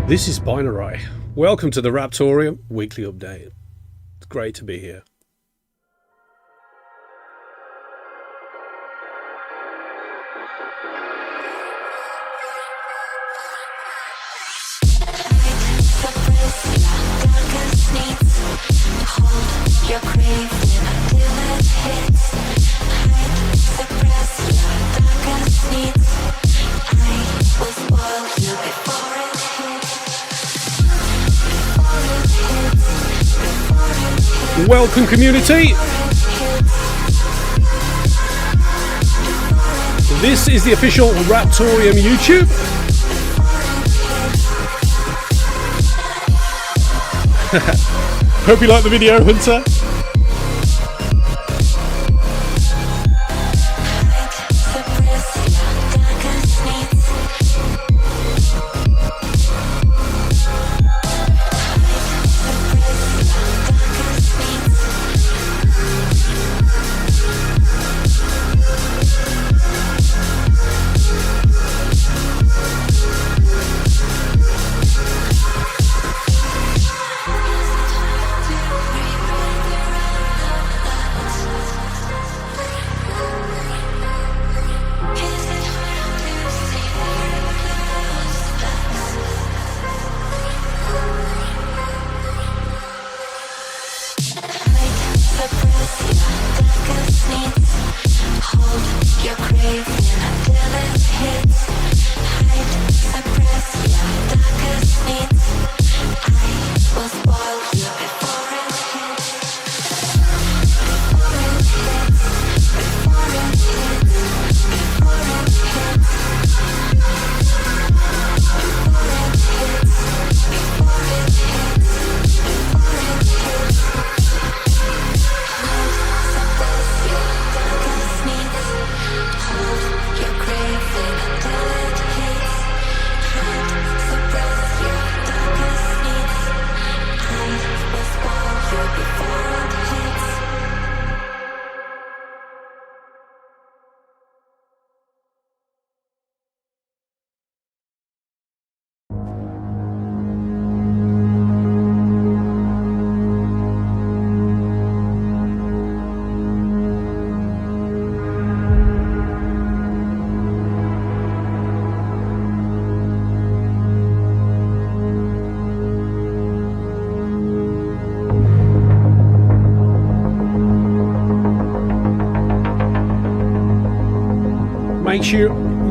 This is Binarai. Welcome to the Raptoreum Weekly Update. It's great to be here. Welcome, community. This is the official Raptoreum YouTube. Hope you like the video, Hunter.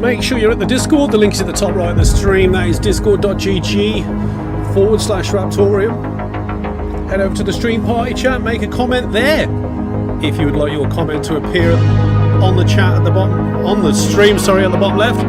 Make sure you're at the Discord. The link is at the top right of the stream. That is discord.gg/Raptoreum. Head over to the stream party chat. Make a comment there if you would like your comment to appear on the chat at the bottom, on the stream. Sorry, at the bottom left.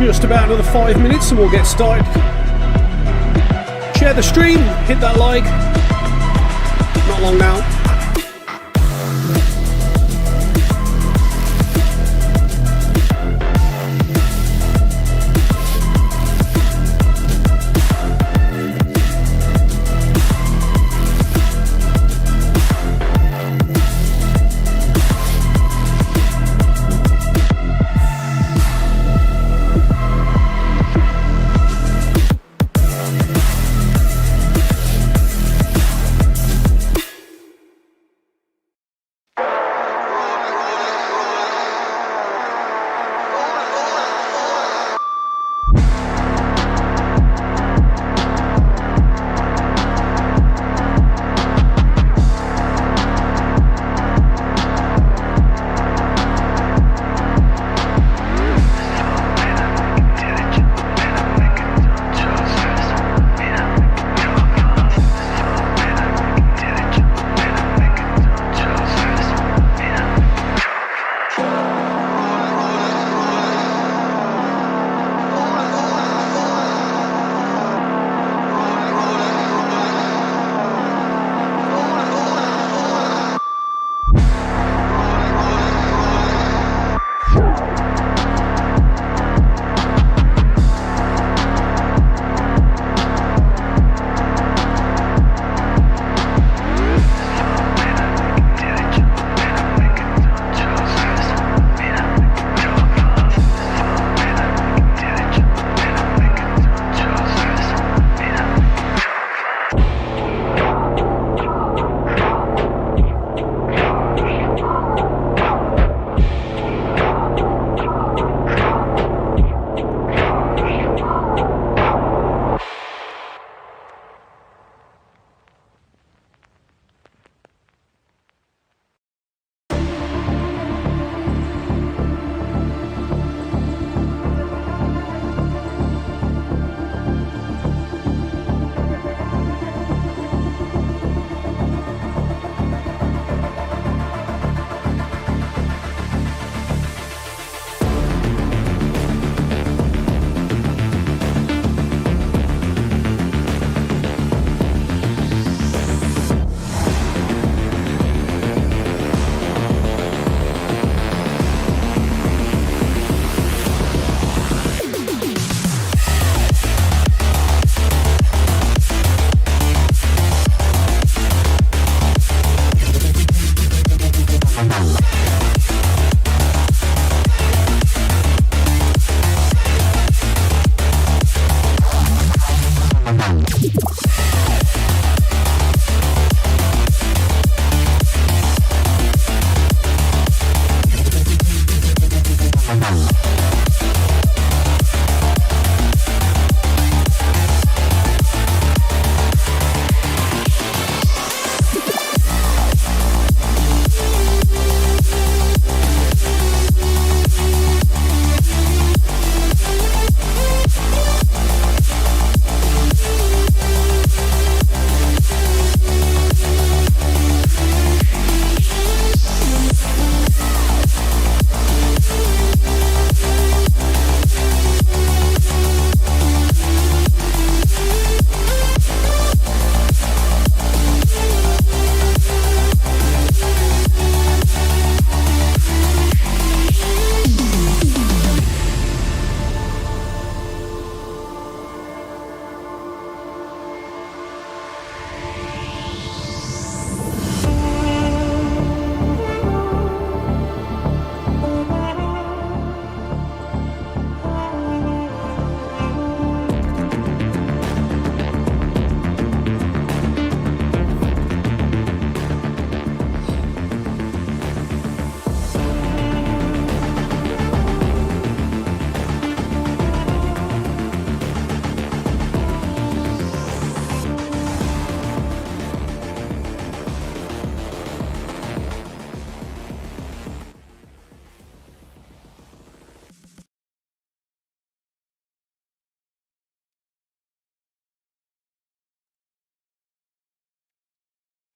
Just about another 5 minutes and we'll get started. Share the stream, hit that like. Not long now.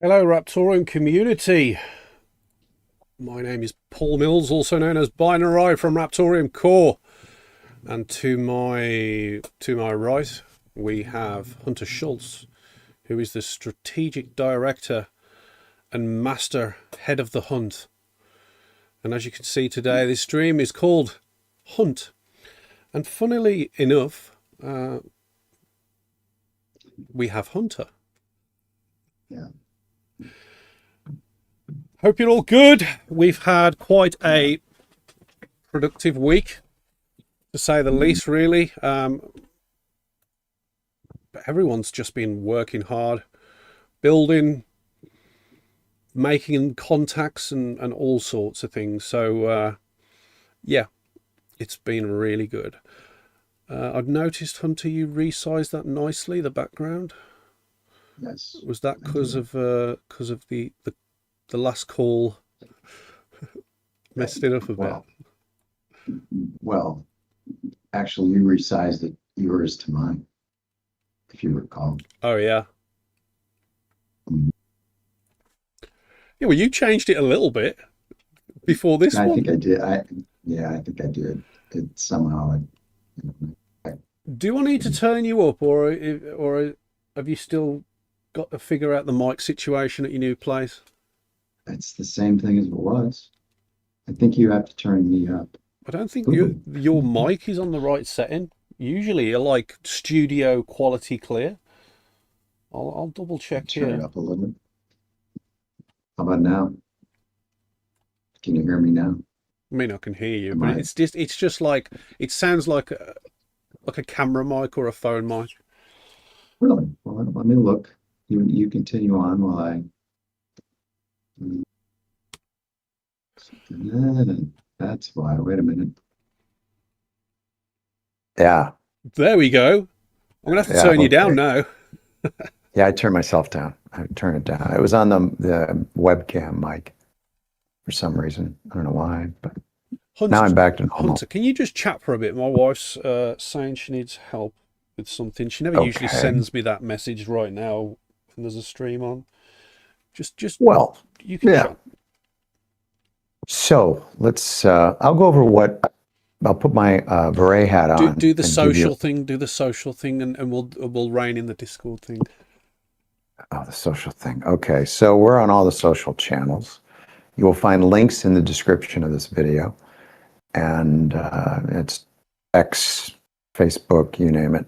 Hello Raptoreum community. My name is Paul Mills, also known as Binarai from Raptoreum Core. And to my right, we have Hunter Schultz, who is the strategic director and master head of the hunt. And as you can see today, this stream is called Hunt. And funnily enough, we have Hunter. Yeah. Hope you're all good. We've had quite a productive week, to say the least, really. But everyone's just been working hard, building, making contacts and all sorts of things. So, yeah, it's been really good. I've noticed, Hunter, you resized that nicely, the background. Yes. Was that because of the last call messed it up a bit? Well, actually, you resized it yours to mine, if you recall. Oh yeah. Yeah, well, you changed it a little bit before this one. I think I did. I think I did. It somehow. Do I need to turn you up, or have you still got to figure out the mic situation at your new place? It's the same thing as it was. I think you have to turn me up. I don't think your mic is on the right setting. Usually, you're like studio quality clear. I'll double check here. Turn it up a little. How about now? Can you hear me now? I mean, I can hear you, but it's just like, it sounds like a camera mic or a phone mic. Really? Well, let me look. You continue on while I. That's why. Wait a minute. Yeah. There we go. I'm gonna have to turn you down now. Yeah, I turned myself down. I turned it down. It was on the webcam mic for some reason. I don't know why, but Hunter, now I'm back to normal. Hunter, can you just chat for a bit? My wife's saying she needs help with something. She never usually sends me that message right now when there's a stream on. Just well, you can chat. So let's. I'll go over what. I'll put my beret hat on. Do the social thing. Do the social thing, and we'll rein in the Discord thing. Oh, the social thing. Okay, so we're on all the social channels. You will find links in the description of this video, and it's X, Facebook, you name it.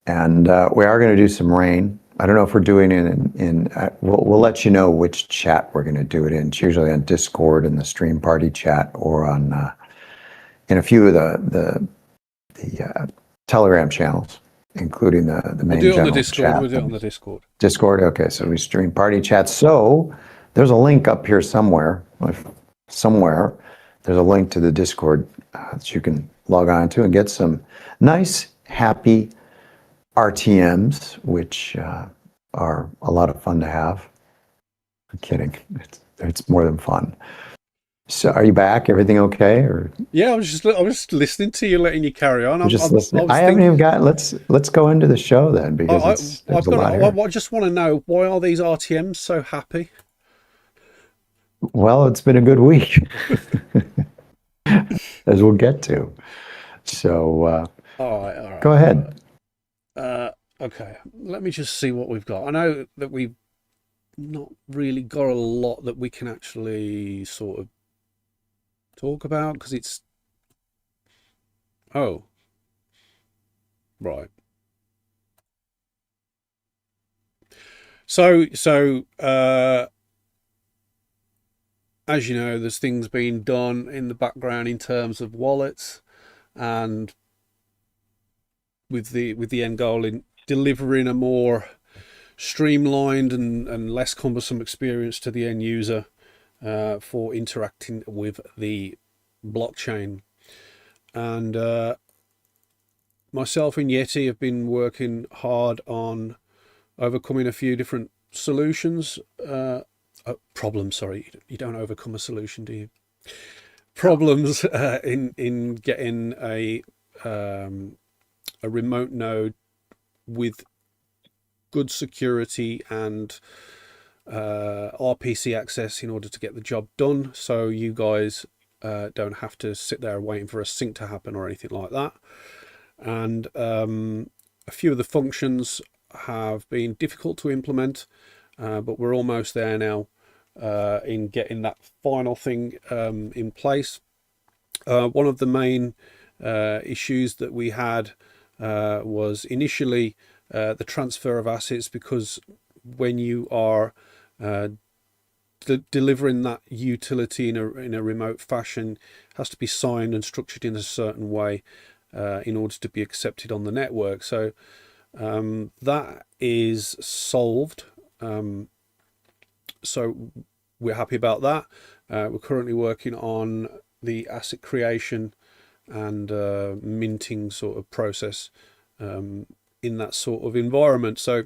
And we are going to do some rain. I don't know if we're doing it in we'll let you know which chat we're going to do it in. It's usually on Discord in the stream party chat, or on in a few of the Telegram channels, including the main general chat. We'll do it on the Discord. Discord, okay, so we stream party chat. So there's a link up here somewhere. There's a link to the Discord that you can log on to and get some nice, happy RTMs, which are a lot of fun to have. I'm kidding. It's more than fun. So, are you back? Everything okay? Or yeah, I was just listening to you, letting you carry on. Just listening. I haven't even got. Let's go into the show then, because I just want to know, why are these RTMs so happy? Well, it's been a good week, as we'll get to. So, all right. Go ahead. Okay, let me just see what we've got. I know that we've not really got a lot that we can actually sort of talk about, because it's... Oh. Right. So, as you know, there's things being done in the background in terms of wallets, and with the end goal in delivering a more streamlined and less cumbersome experience to the end user for interacting with the blockchain. And myself and Yeti have been working hard on overcoming a few different solutions. Problems, sorry. You don't overcome a solution, do you? Problems in getting a remote node with good security and RPC access in order to get the job done. So you guys don't have to sit there waiting for a sync to happen or anything like that. And a few of the functions have been difficult to implement, but we're almost there now in getting that final thing in place. One of the main issues that we had was initially the transfer of assets, because when you are delivering that utility in a remote fashion, it has to be signed and structured in a certain way in order to be accepted on the network. So that is solved. So we're happy about that. We're currently working on the asset creation and minting sort of process in that sort of environment. So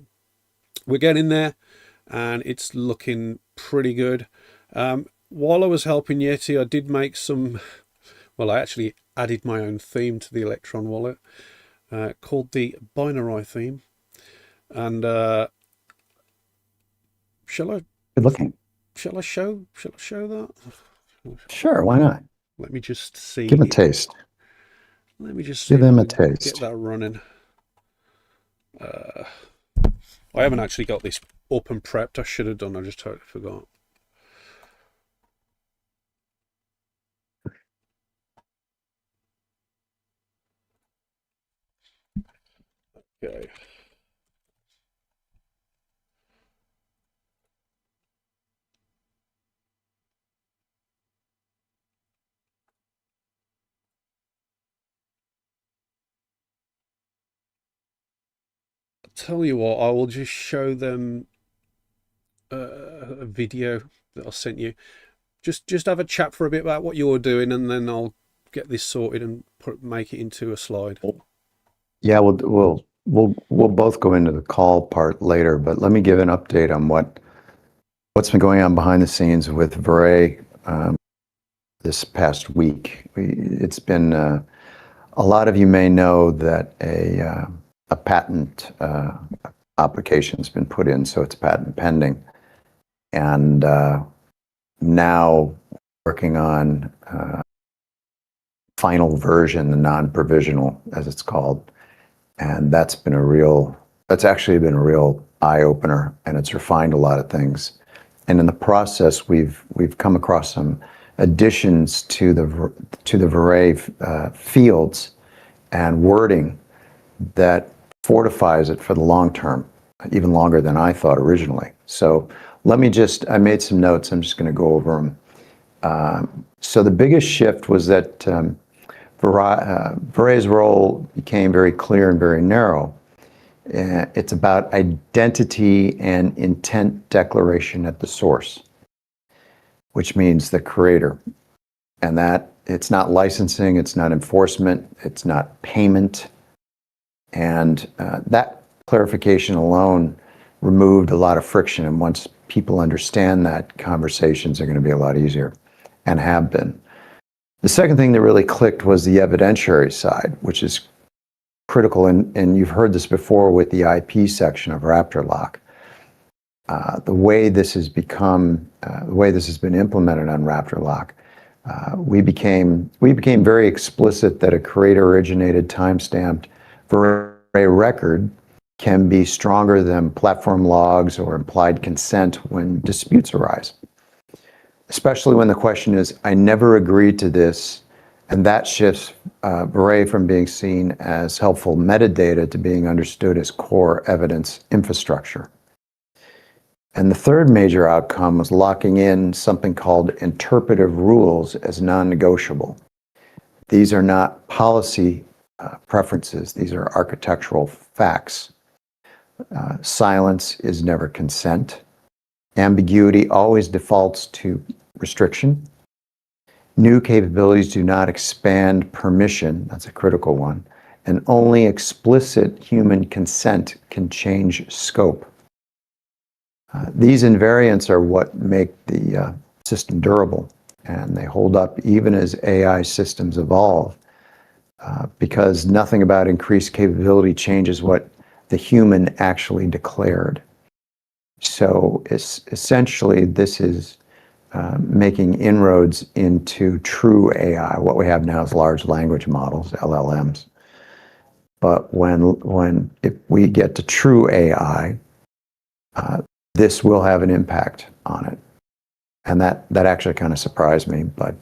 we're getting there, and it's looking pretty good. While I was helping Yeti, I did make some, well, I actually added my own theme to the Electron wallet called the Binarai theme. And shall I Good looking. shall I show that? Sure, why not? Let me just see. Give them a taste. Let me just see Give if them I a can taste. get that running. I haven't actually got this up and prepped. I should have done. I just totally forgot. Okay. I'll tell you what, I will just show them a video that I sent you. Just have a chat for a bit about what you're doing, and then I'll get this sorted and make it into a slide. Yeah, we'll both go into the call part later, but let me give an update on what's been going on behind the scenes with Binarai this past week. It's been a lot of you may know that a patent application has been put in, so it's patent pending, and now working on final version, the non-provisional, as it's called, and that's actually been a real eye-opener, and it's refined a lot of things. And in the process, we've come across some additions to the Binarai fields and wording that fortifies it for the long term, even longer than I thought originally. So I made some notes. I'm just going to go over them. So the biggest shift was that Binarai's role became very clear and very narrow. It's about identity and intent declaration at the source, which means the creator. And that it's not licensing, it's not enforcement, it's not payment. And that clarification alone removed a lot of friction. And once people understand that, conversations are going to be a lot easier, and have been. The second thing that really clicked was the evidentiary side, which is critical. And you've heard this before with the IP section of RaptorLock. The way this has been implemented on RaptorLock, we became very explicit that a creator-originated timestamped Binarai record can be stronger than platform logs or implied consent when disputes arise. Especially when the question is, I never agreed to this, and that shifts Binarai from being seen as helpful metadata to being understood as core evidence infrastructure. And the third major outcome was locking in something called interpretive rules as non-negotiable. These are not policy preferences, these are architectural facts. Silence is never consent. Ambiguity always defaults to restriction. New capabilities do not expand permission, that's a critical one, and only explicit human consent can change scope. These invariants are what make the system durable, and they hold up even as AI systems evolve, because nothing about increased capability changes what the human actually declared. So essentially, this is making inroads into true AI. What we have now is large language models, LLMs. But if we get to true AI, this will have an impact on it. And that actually kind of surprised me, but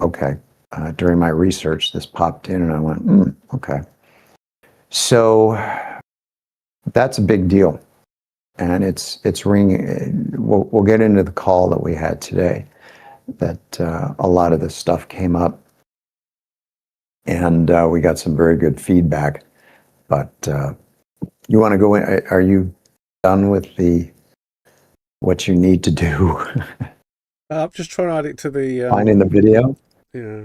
okay. During my research, this popped in and I went, okay. So that's a big deal. And it's ringing. We'll get into the call that we had today, that a lot of this stuff came up, and we got some very good feedback. But you want to go in? Are you done with what you need to do? I'm just trying to add it to the Finding the video. yeah.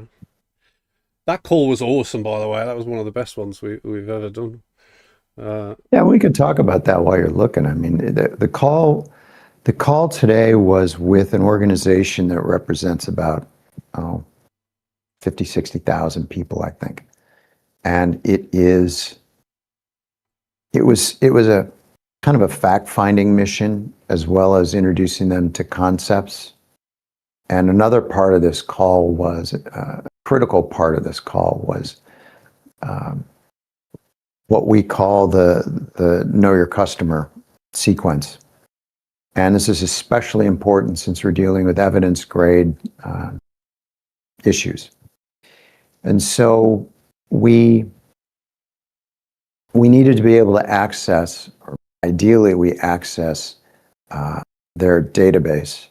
That call was awesome, by the way. That was one of the best ones we've ever done. Yeah, we could talk about that while you're looking. I mean, the call today was with an organization that represents about 50, 60,000 people, I think. And it was a kind of a fact-finding mission, as well as introducing them to concepts. And another part of this call was, a critical part of this call was what we call the Know Your Customer sequence. And this is especially important since we're dealing with evidence grade issues. And so we needed to be able to access, or ideally we access their database.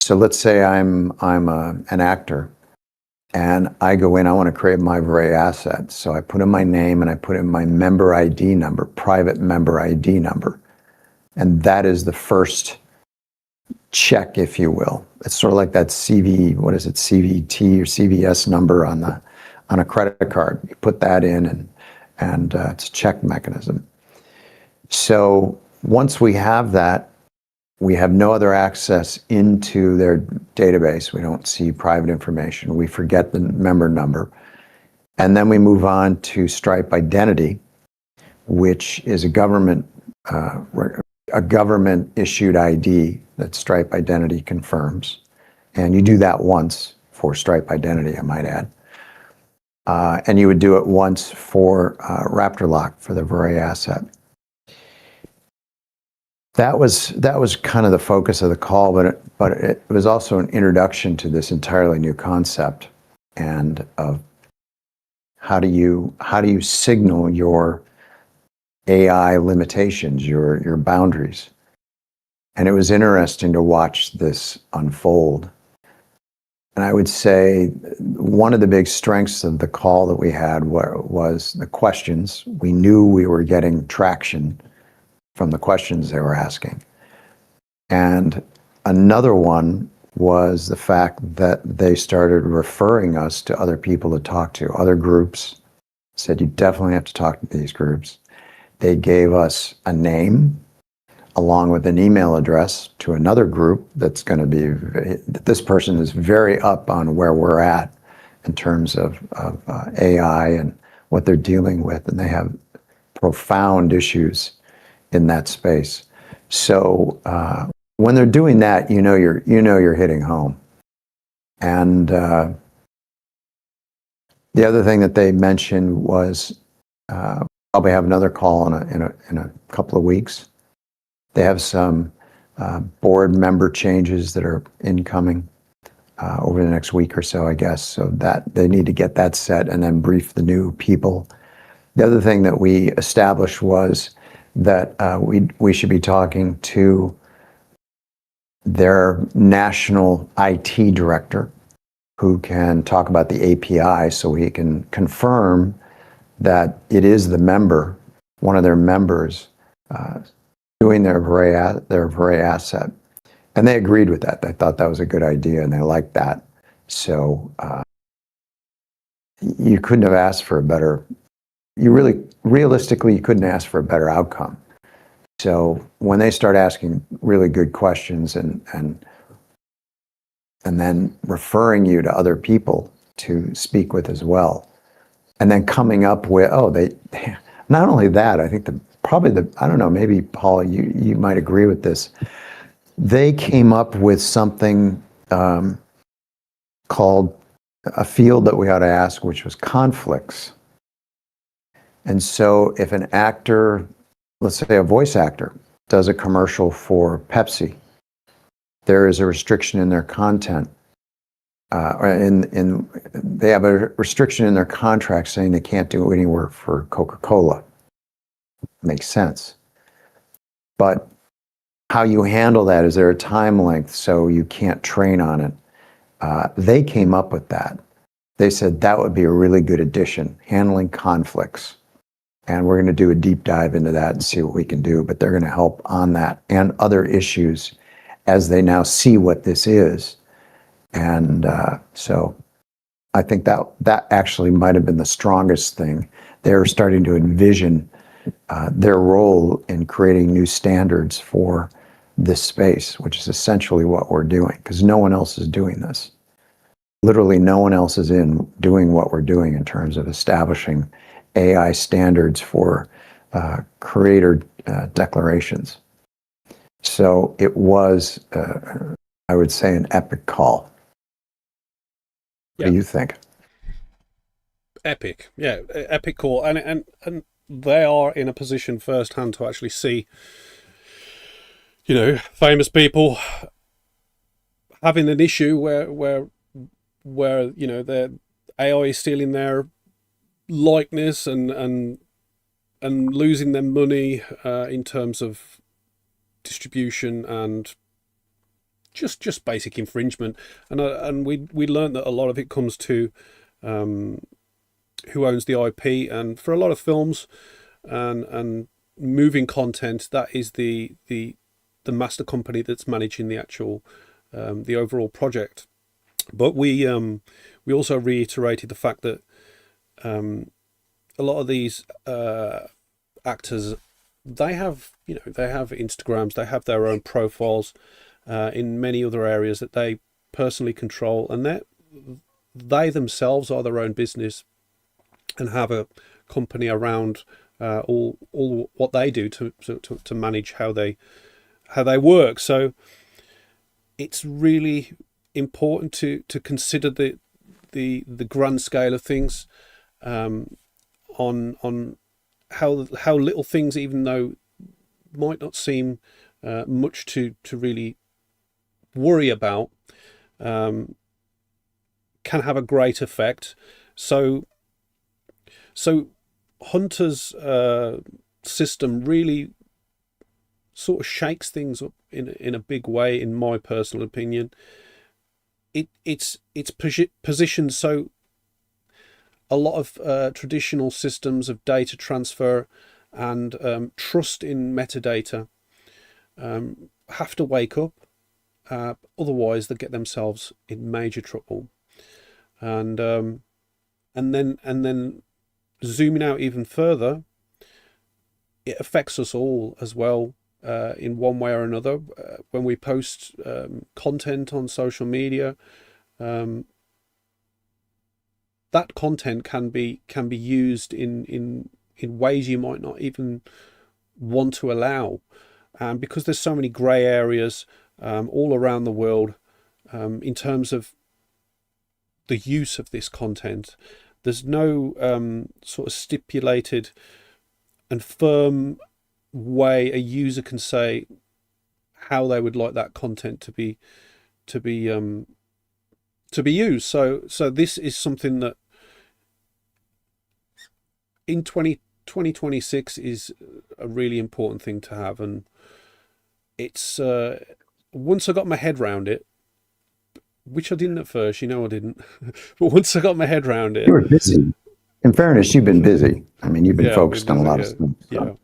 So let's say I'm an actor, and I go in, I want to create my very asset. So I put in my name and I put in my member ID number, private member ID number. And that is the first check, if you will. It's sort of like that CVT or CVS number on a credit card. You put that in and it's a check mechanism. So once we have that, we have no other access into their database. We don't see private information. We forget the member number. And then we move on to Stripe Identity, which is a government issued ID that Stripe Identity confirms. And you do that once for Stripe Identity, I might add. And you would do it once for RaptorLock for the very asset. That was kind of the focus of the call, but it was also an introduction to this entirely new concept, and of how do you signal your AI limitations, your boundaries. And it was interesting to watch this unfold. And I would say one of the big strengths of the call that we had was the questions. We knew we were getting traction from the questions they were asking. And another one was the fact that they started referring us to other people to talk to, other groups. Said, you definitely have to talk to these groups. They gave us a name along with an email address to another group that's going to be, this person is very up on where we're at in terms of AI and what they're dealing with, and they have profound issues in that space. So when they're doing that, you know you're hitting home. And the other thing that they mentioned was probably have another call in a couple of weeks. They have some board member changes that are incoming over the next week or so, I guess. So that they need to get that set and then brief the new people. The other thing that we established was that we should be talking to their national IT director, who can talk about the API, so he can confirm that it is the member, one of their members, doing their very asset. And they agreed with that. They thought that was a good idea, and they liked that. So you couldn't have asked for a better, realistically, you couldn't ask for a better outcome. So when they start asking really good questions and then referring you to other people to speak with as well, and then coming up with, not only that, I think I don't know, maybe Paul, you might agree with this. They came up with something called a field that we ought to ask, which was conflicts. And so if an actor, let's say a voice actor, does a commercial for Pepsi, there is a restriction in their content. They have a restriction in their contract saying they can't do any work for Coca-Cola. Makes sense. But how you handle that, is there a time length so you can't train on it? They came up with that. They said that would be a really good addition, handling conflicts. And we're going to do a deep dive into that and see what we can do. But they're going to help on that and other issues as they now see what this is. And so I think that actually might have been the strongest thing. They're starting to envision their role in creating new standards for this space, which is essentially what we're doing, because no one else is doing this. Literally no one else is doing what we're doing in terms of establishing AI standards for creator declarations. So it was, I would say, an epic call. What do you think? Epic, yeah, epic call, and they are in a position firsthand to actually see, famous people having an issue where their AI is stealing their likeness and losing their money in terms of distribution and just basic infringement, and we learned that a lot of it comes to who owns the IP, and for a lot of films and moving content, that is the master company that's managing the actual the overall project. But we also reiterated the fact that a lot of these actors, they have Instagrams, they have their own profiles in many other areas that they personally control, and they themselves are their own business and have a company around all what they do to manage how they work. So it's really important to consider the grand scale of things, on how little things, even though might not seem much to really worry about, can have a great effect. So Hunter's system really sort of shakes things up in a big way, in my personal opinion. It's positioned so a lot of traditional systems of data transfer and trust in metadata have to wake up, otherwise they get themselves in major trouble. And then zooming out even further, it affects us all as well, in one way or another. When we post content on social media, that content can be used in ways you might not even want to allow, because there's so many grey areas all around the world in terms of the use of this content. There's no sort of stipulated and firm way a user can say how they would like that content to be used. So this is something that in 2026 is a really important thing to have, and it's once I got my head around it, which I didn't at first, I didn't, but once I got my head around it. You were busy. In fairness, you've been busy. I mean, you've been focused on a lot of stuff. Yeah.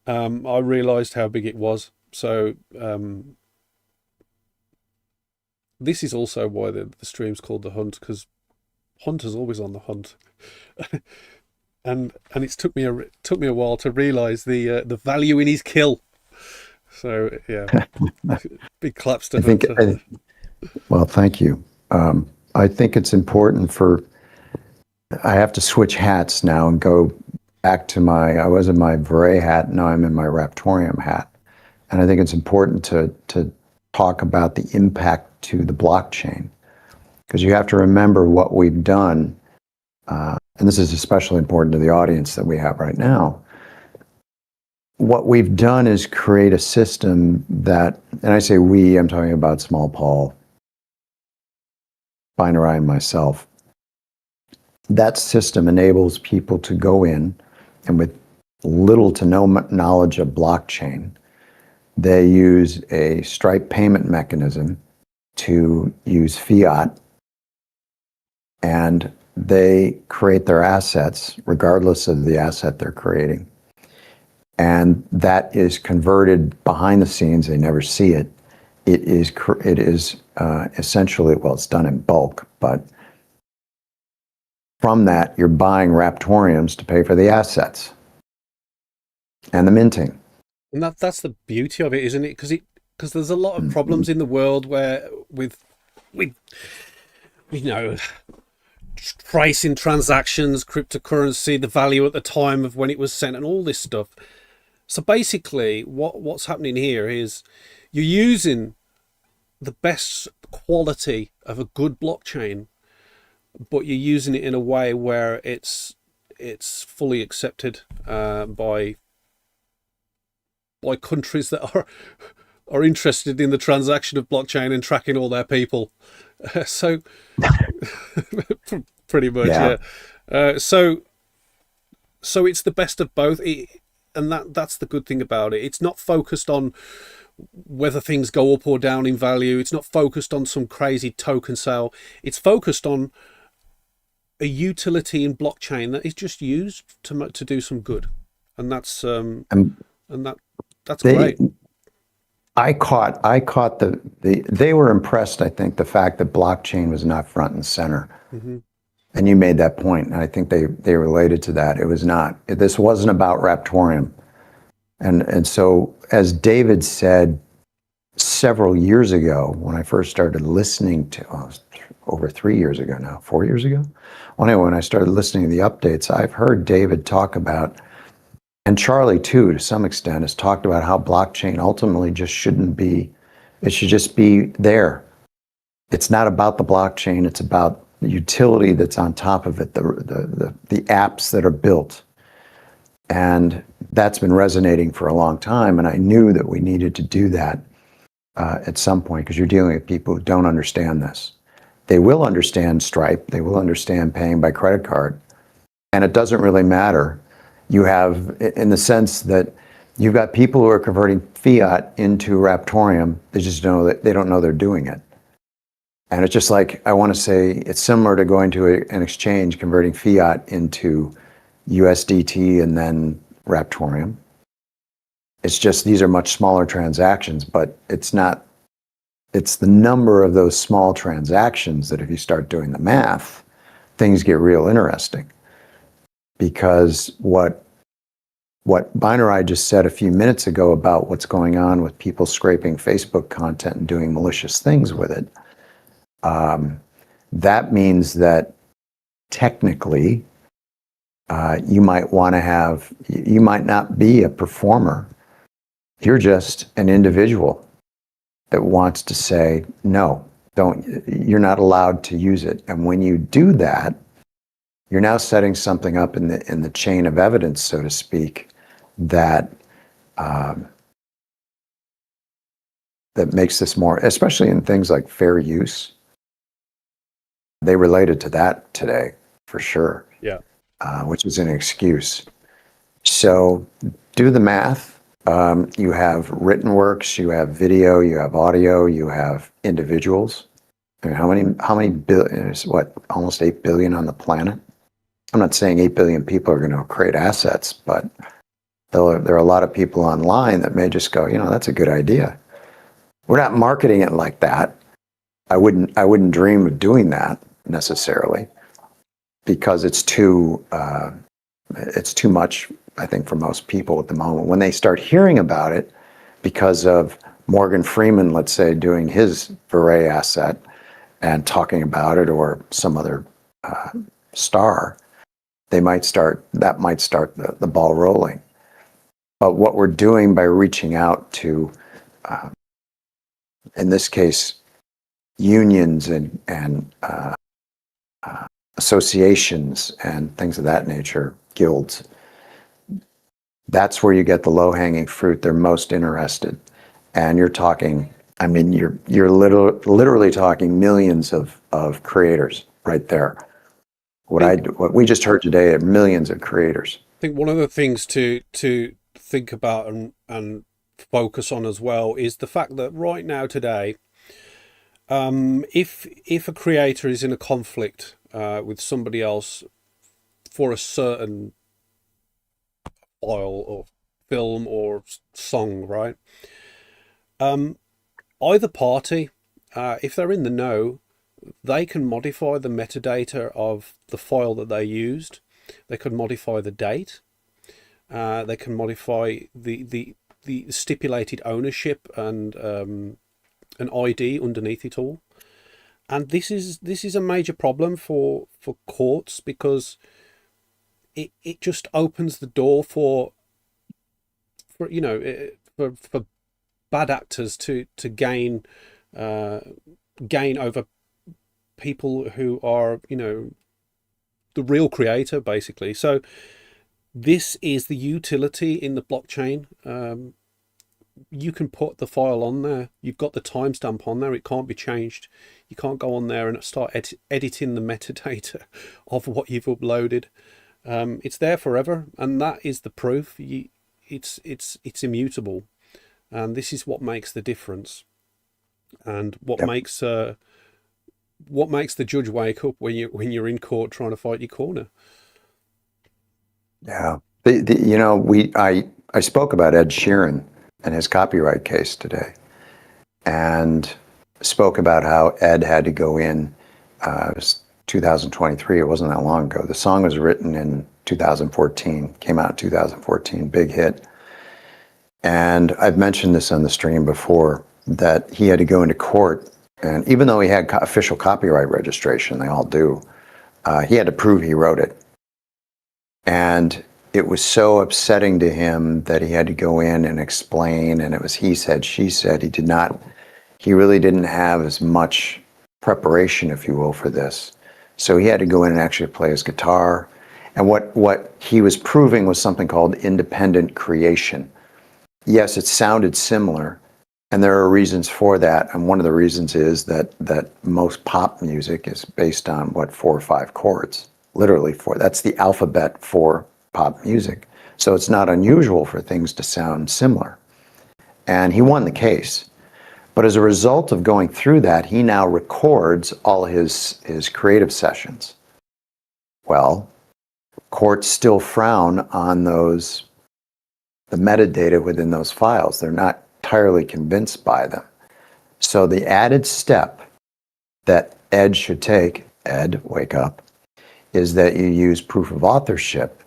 I realised how big it was. So this is also why the stream's called The Hunt, because Hunter's always on the hunt. and it's took me a while to realise the value in his kill. So yeah, big claps to Hunter. Well, thank you. I think it's important I have to switch hats now and go back to I was in my Binarai hat, now I'm in my Raptoreum hat. And I think it's important to talk about the impact to the blockchain. Because you have to remember what we've done, and this is especially important to the audience that we have right now. What we've done is create a system that, and I say we, I'm talking about Small Paul, Binarai, and myself. That system enables people to go in and with little to no knowledge of blockchain, they use a Stripe payment mechanism to use fiat, and they create their assets regardless of the asset they're creating. And that is converted behind the scenes. They never see it. It is essentially, well, it's done in bulk, but from that, you're buying Raptoreums to pay for the assets and the minting. And that's the beauty of it, isn't it? Because there's a lot of problems in the world where with you know, tracing transactions, cryptocurrency, the value at the time of when it was sent, and all this stuff. So basically, what's happening here is you're using the best quality of a good blockchain, but you're using it in a way where it's fully accepted by countries that are interested in the transaction of blockchain and tracking all their people. So pretty much, yeah. So it's the best of both. And that's the good thing about it. It's not focused on whether things go up or down in value. It's not focused on some crazy token sale. It's focused on a utility in blockchain that is just used to do some good, and that's great. I caught they were impressed. I think the fact that blockchain was not front and center. Mm-hmm. And you made that point, and I think they related to that. It was not. This wasn't about Raptoreum, and so as David said several years ago, when I first started listening to, over 3 years ago now, 4 years ago. Well, anyway, when I started listening to the updates, I've heard David talk about, and Charlie too, to some extent, has talked about how blockchain ultimately just shouldn't be. It should just be there. It's not about the blockchain. It's about the utility that's on top of it, the apps that are built. And that's been resonating for a long time. And I knew that we needed to do that at some point, because you're dealing with people who don't understand this. They will understand Stripe. They will understand paying by credit card. And it doesn't really matter. You have, in the sense that you've got people who are converting fiat into Raptoreum. They just know that they don't know they're doing it. And it's just like, I want to say, it's similar to going to an exchange, converting fiat into USDT and then Raptoreum. It's just, these are much smaller transactions, but it's not, it's the number of those small transactions that if you start doing the math, things get real interesting. Because what Binarai just said a few minutes ago about what's going on with people scraping Facebook content and doing malicious things with it, that means that technically you might want to have, you might not be a performer. You're just an individual that wants to say, no, you're not allowed to use it. And when you do that, you're now setting something up in the chain of evidence, so to speak, that that makes this more, especially in things like fair use. They related to that today, for sure. Yeah. Which is an excuse. So do the math. You have written works, you have video, you have audio, you have individuals. I mean, how many billion, what, almost 8 billion on the planet? I'm not saying 8 billion people are going to create assets, but there are a lot of people online that may just go, that's a good idea. We're not marketing it like that. I wouldn't dream of doing that necessarily, because it's too much, I think, for most people at the moment. When they start hearing about it, because of Morgan Freeman, let's say, doing his Binarai asset and talking about it, or some other star, that might start the ball rolling. But what we're doing by reaching out to, in this case, unions and associations and things of that nature, guilds. That's where you get the low-hanging fruit. They're most interested. And you're talking, I mean, you're literally talking millions of creators right there. What we just heard today are millions of creators. I think one of the things to think about and focus on as well is the fact that right now today, if a creator is in a conflict with somebody else for a certain file or film or song, right? Either party, if they're in the know, they can modify the metadata of the file that they used. They could modify the date. They can modify the stipulated ownership and an ID underneath it all. And this is a major problem for courts, because it just opens the door for for bad actors to gain over people who are the real creator, basically. So this is the utility in the blockchain. You can put the file on there. You've got the timestamp on there. It can't be changed. You can't go on there and start editing the metadata of what you've uploaded. It's there forever, and that is the proof. It's immutable, and this is what makes the difference, and what Yep. makes the judge wake up when you're in court trying to fight your corner. Yeah. I spoke about Ed Sheeran and his copyright case today, and spoke about how Ed had to go in. It was 2023. It wasn't that long ago. The song was written in 2014, came out in 2014, big hit. And I've mentioned this on the stream before, that he had to go into court, and even though he had official copyright registration, they all do, he had to prove he wrote it. And it was so upsetting to him that he had to go in and explain, and it was he said, she said. He really didn't have as much preparation, if you will, for this. So he had to go in and actually play his guitar. And what he was proving was something called independent creation. Yes, it sounded similar, and there are reasons for that. And one of the reasons is that most pop music is based on 4 or 5 chords, literally 4. That's the alphabet for pop music. So it's not unusual for things to sound similar. And he won the case. But as a result of going through that, he now records all his creative sessions. Well, courts still frown on the metadata within those files. They're not entirely convinced by them. So the added step that Ed should take, Ed, wake up, is that you use proof of authorship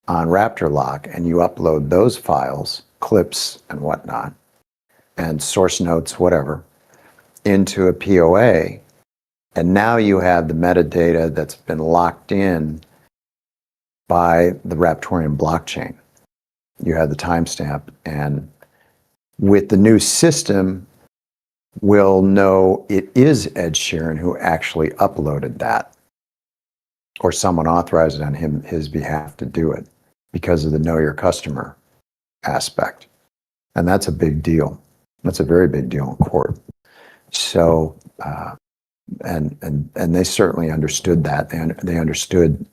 on RaptorLock, and you upload those files, clips and whatnot, and source notes, whatever, into a POA. And now you have the metadata that's been locked in by the Raptoreum blockchain. You have the timestamp, and with the new system, we'll know it is Ed Sheeran who actually uploaded that, or someone authorized it on his behalf to do it, because of the know your customer aspect. And that's a big deal. That's a very big deal in court. So, and they certainly understood that. They understood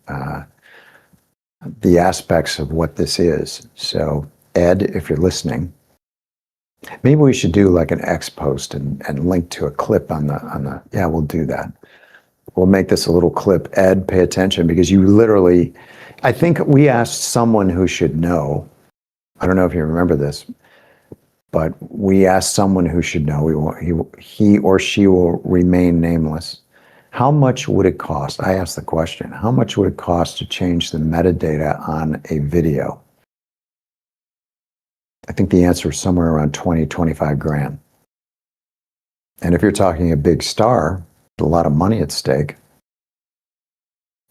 the aspects of what this is. So, Ed, if you're listening, maybe we should do like an X post and link to a clip on the. Yeah, we'll do that. We'll make this a little clip. Ed, pay attention, because you literally, I think we asked someone who should know. I don't know if you remember this, but we asked someone who should know. He or she will remain nameless. How much would it cost? I asked the question. How much would it cost to change the metadata on a video? I think the answer is somewhere around 20, 25 grand. And if you're talking a big star, a lot of money at stake.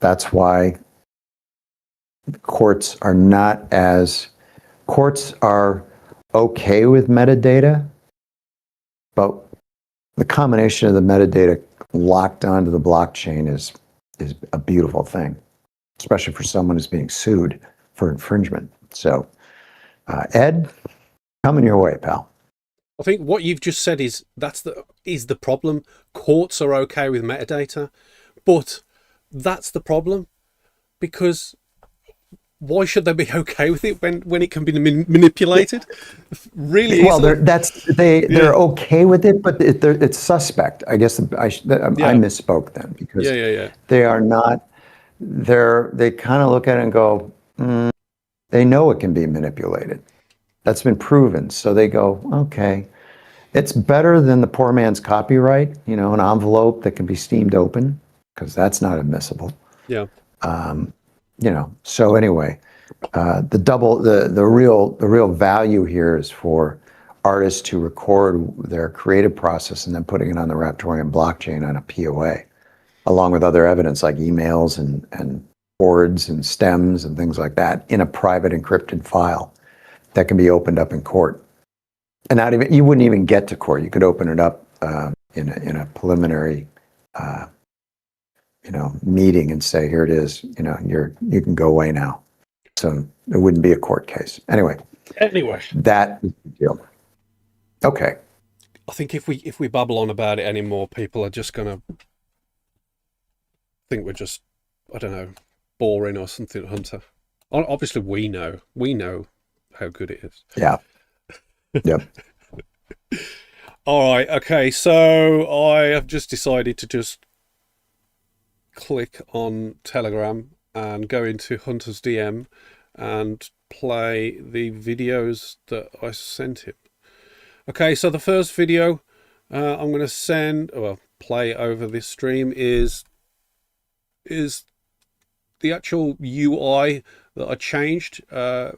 That's why courts are okay with metadata, but the combination of the metadata locked onto the blockchain is a beautiful thing, especially for someone who's being sued for infringement. So, Ed, coming your way, pal. I think what you've just said is the problem. Courts are okay with metadata, but that's the problem, because why should they be okay with it when it can be manipulated? Really Well, easily. they're okay with it, but it's suspect. I guess I Yeah. misspoke then, because Yeah. they are not. They kind of look at it and go, they know it can be manipulated. That's been proven. So they go, okay, it's better than the poor man's copyright, an envelope that can be steamed open, because that's not admissible. Yeah. So anyway, the real value here is for artists to record their creative process and then putting it on the Raptoreum blockchain on a POA, along with other evidence like emails and boards and stems and things like that, in a private encrypted file that can be opened up in court. And you wouldn't even get to court. You could open it up in a preliminary meeting and say, here it is, you can go away now. So it wouldn't be a court case. Anyway, that is the deal. Okay. I think if we babble on about it anymore, people are just gonna think we're just, I don't know, boring or something, Hunter. Obviously we know how good it is. Yeah. Yep. All right. Okay. So I have just decided to just click on Telegram and go into Hunter's DM and play the videos that I sent him. Okay, so the first video I'm going to play over this stream is the actual UI that I changed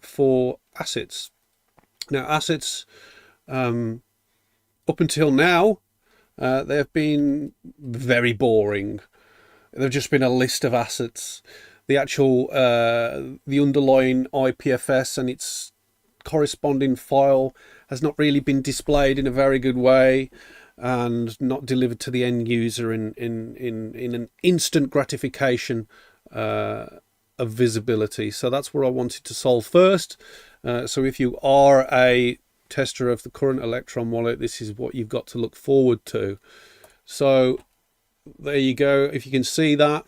for assets. Now, assets, up until now, they have been very boring. They've just been a list of assets. The actual, the underlying IPFS and its corresponding file has not really been displayed in a very good way, and not delivered to the end user in an instant gratification of visibility. So that's what I wanted to solve first. So if you are a tester of the current Electron wallet, this is what you've got to look forward to. So there you go. If you can see that,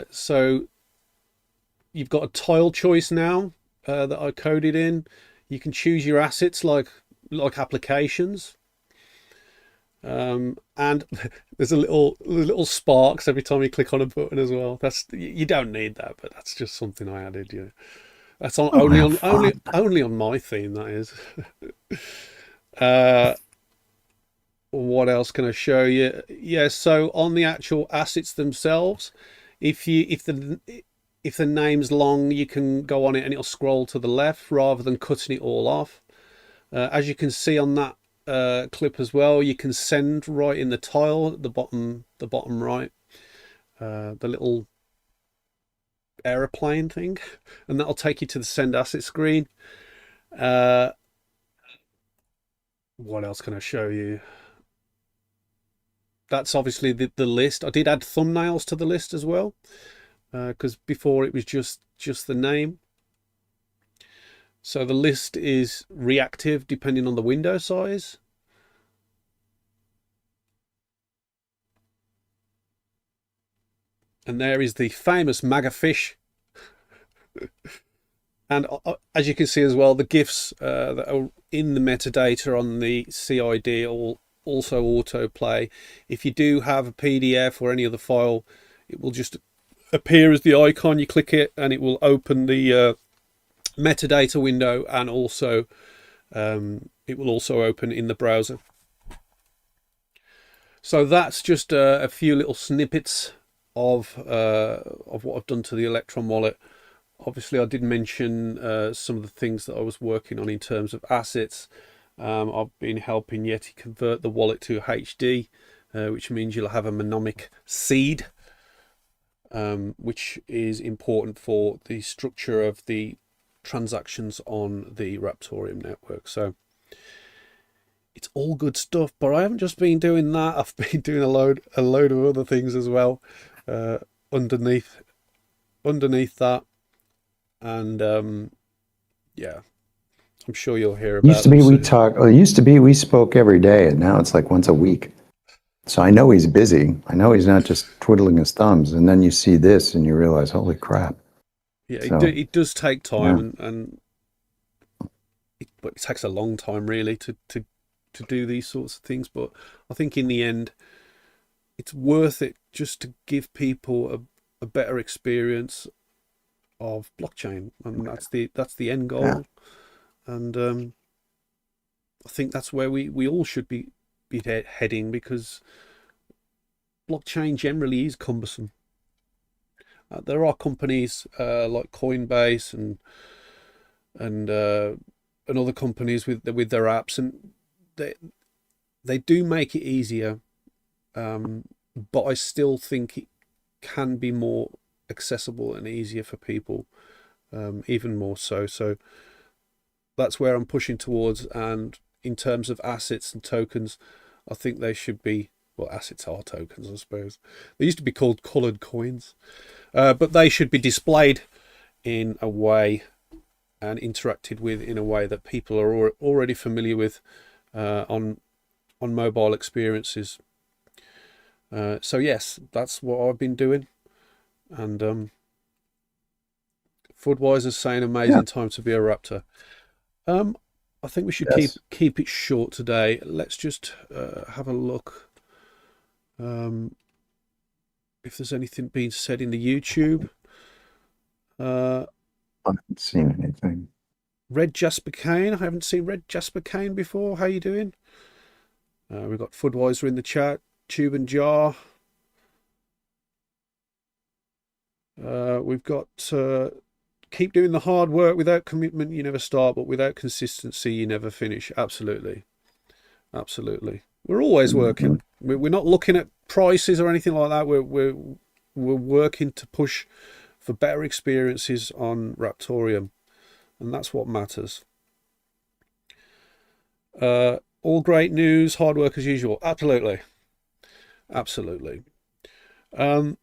so you've got a tile choice now that I coded in. You can choose your assets like applications, and there's a little sparks every time you click on a button as well. You don't need that, but that's just something I added. Yeah, that's only on my theme. That is. What else can I show you? Yeah, so on the actual assets themselves, if the name's long, you can go on it and it'll scroll to the left rather than cutting it all off. As you can see on that clip as well, you can send right in the tile at the bottom right, the little aeroplane thing, and that'll take you to the send asset screen. What else can I show you? That's obviously the list. I did add thumbnails to the list as well, because before it was just the name. So the list is reactive depending on the window size. And there is the famous MAGA fish. And as you can see as well, the GIFs that are in the metadata on the CID also autoplay. If you do have a PDF or any other file, it will just appear as the icon. You click it and it will open the metadata window, and also it will also open in the browser. So that's just a few little snippets of what I've done to the Electron wallet. Obviously, I did mention some of the things that I was working on in terms of assets. I've been helping Yeti convert the wallet to HD, which means you'll have a mnemonic seed, which is important for the structure of the transactions on the Raptoreum network. So it's all good stuff. But I haven't just been doing that. I've been doing a load of other things as well, uh, underneath that, and yeah, I'm sure you'll hear about Used to them be we soon. talk. Well, it used to be we spoke every day, and now it's like once a week. So I know he's busy. I know he's not just twiddling his thumbs. And then you see this, and you realize, holy crap! Yeah, So it does take time, yeah, and but it takes a long time really to do these sorts of things. But I think in the end, it's worth it just to give people a better experience of blockchain, and that's the end yeah, goal. And I think that's where we all should be heading, because blockchain generally is cumbersome. There are companies like Coinbase and uh, and other companies with their apps, and they they do make it easier, but I still think it can be more accessible and easier for people, even more so. So that's where I'm pushing towards. And in terms of assets and tokens, I think they should be, well, assets are tokens, I suppose. They used to be called coloured coins, but they should be displayed in a way and interacted with in a way that people are already familiar with on mobile experiences. So yes, that's what I've been doing, and Foodwiser's saying yeah, amazing time to be a Raptor. Um, I think we should yes. keep it short today. Let's just have a look if there's anything being said in the YouTube. Uh, I haven't seen anything. Red Jasper Kane. I haven't seen Red Jasper Kane before. How you doing? We've got Foodwiser in the chat. Tube and Jar. We've got keep doing the hard work. Without commitment, you never start, but without consistency, you never finish. Absolutely. Absolutely. We're always Mhm. working. We're not looking at prices or anything like that. We're working to push for better experiences on Raptoreum, and that's what matters. All great news, hard work as usual. Absolutely. Absolutely. Um,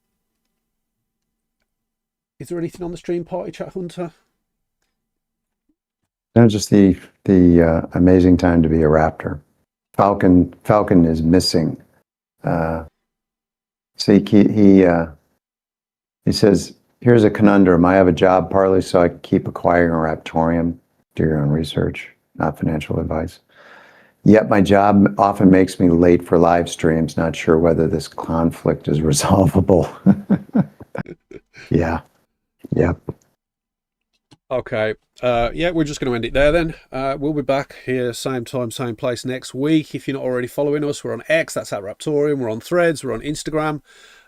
is there anything on the stream party chat, Hunter? No, just the amazing time to be a Raptor. Falcon is missing. Uh, see, he says, "Here's a conundrum. I have a job partly so I can keep acquiring a Raptorium. Do your own research, not financial advice. Yet my job often makes me late for live streams. Not sure whether this conflict is resolvable." Yeah, yeah. Okay. Yeah, we're just going to end it there then. We'll be back here, same time, same place next week. If you're not already following us, we're on X, that's at Raptorium. We're on Threads, we're on Instagram.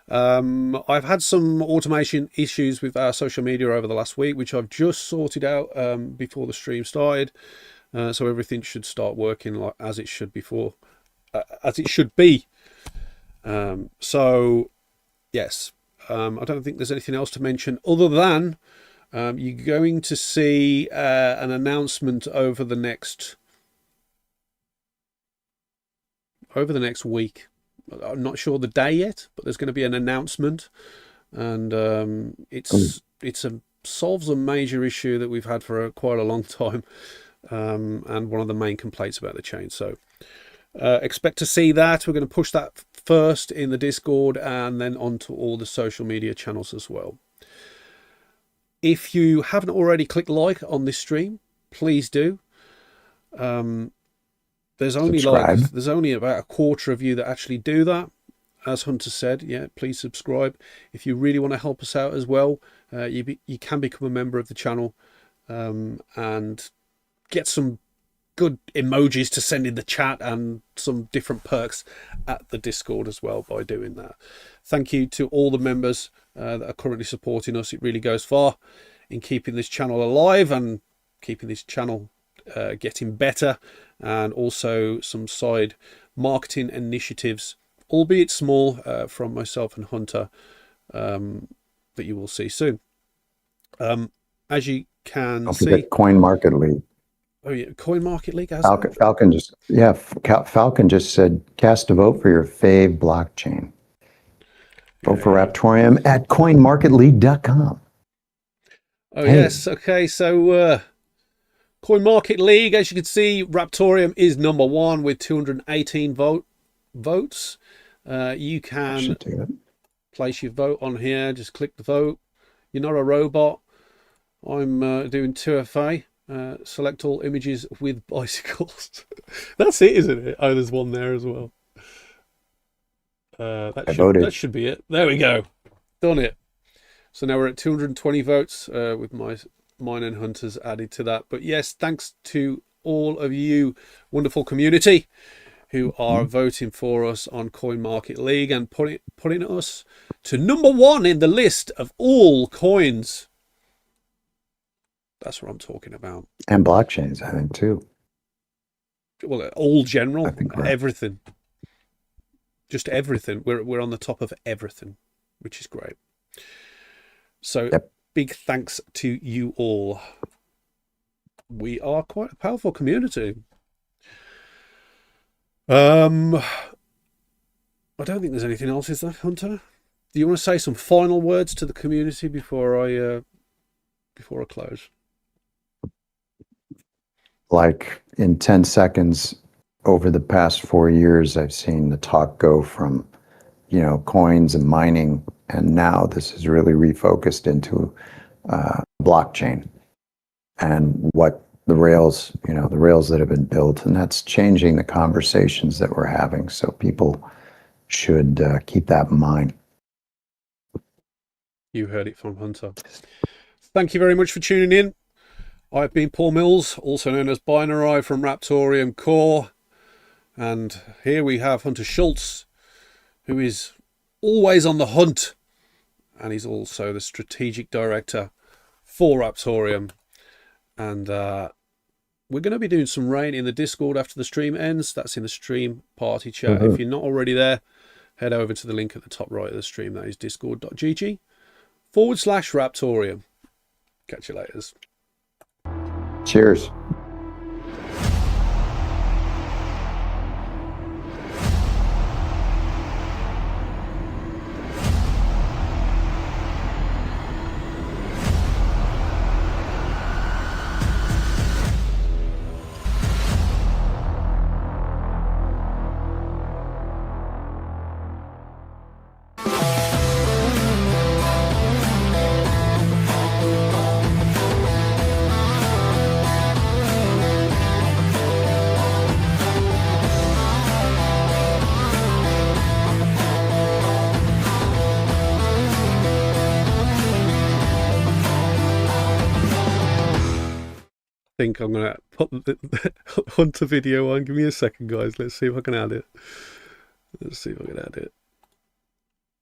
I've had some automation issues with our social media over the last week, which I've just sorted out before the stream started. So everything should start working like as it should before, as it should be. So yes, I don't think there's anything else to mention other than you're going to see an announcement over the next week. I'm not sure the day yet, but there's going to be an announcement, and it's a solves a major issue that we've had for quite a long time, and one of the main complaints about the chain. So expect to see that. We're going to push that first in the Discord and then onto all the social media channels as well. If you haven't already clicked like on this stream, please do. There's Subscribe. only about a quarter of you that actually do that. As Hunter said, yeah, please subscribe. If you really want to help us out as well, you can become a member of the channel, and get some good emojis to send in the chat and some different perks at the Discord as well by doing that. Thank you to all the members that are currently supporting us. It really goes far in keeping this channel alive and keeping this channel getting better, and also some side marketing initiatives, albeit small, from myself and Hunter, that you will see soon. As you can Don't see, forget Coin Market League. Oh yeah, Coin Market League has that? Falcon just said cast a vote for your fave blockchain. Vote for Yeah. Raptoreum at coinmarketleague.com. Oh Hey. yes. Okay. So Coin Market League, as you can see, Raptoreum is number one with 218 votes. You can place your vote on here. Just click the vote. You're not a robot. I'm doing 2FA. Select all images with bicycles. That's it, isn't it? Oh, there's one there as well. That should be it. There we go. Done it. So now we're at 220 votes with mine and Hunter's added to that. But yes, thanks to all of you wonderful community who are voting for us on Coin Market League and putting us to number one in the list of all coins. That's what I'm talking about. And blockchains, I think, too. Well, all general, I think everything. Just everything. We're on the top of everything, which is great. So big thanks to you all. We are quite a powerful community. I don't think there's anything else, is there, Hunter? Do you want to say some final words to the community before I close? Like in 10 seconds over the past 4 years, I've seen the talk go from, coins and mining, and now this is really refocused into blockchain and what the rails that have been built, and that's changing the conversations that we're having. So people should keep that in mind. You heard it from Hunter. Thank you very much for tuning in. I've been Paul Mills, also known as Binarai from Raptoreum Core. And here we have Hunter Schultz, who is always on the hunt. And he's also the strategic director for Raptoreum. And we're going to be doing some rain in the Discord after the stream ends. That's in the stream party chat. If you're not already there, head over to the link at the top right of the stream. That is discord.gg/Raptoreum. Catch you later. Cheers. I think I'm going to put the Hunter video on. Give me a second, guys. Let's see if I can add it.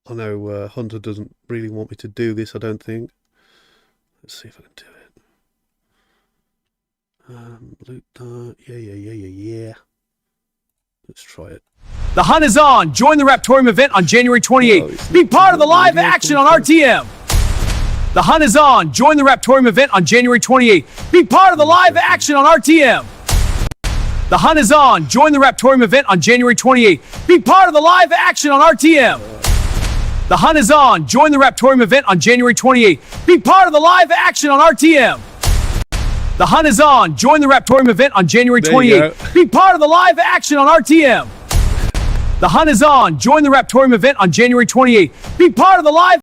I know Hunter doesn't really want me to do this, I don't think. Let's see if I can do it. Yeah. Let's try it. The hunt is on. Join the Raptoreum event on January 28th. Be part of the live action on RTM. The hunt is on. Join the Raptoreum event on January 28th. Be part of the live action on RTM. The hunt is on. Join the Raptoreum event on January 28th. Be part of the live action on RTM. The hunt is on. Join the Raptoreum event on January 28th. Be part of the live action on RTM. The hunt is on. Join the Raptoreum event on January 28th. Be part of the live action on RTM. The hunt is on. Join the Raptoreum event on January 28th. Be part of the live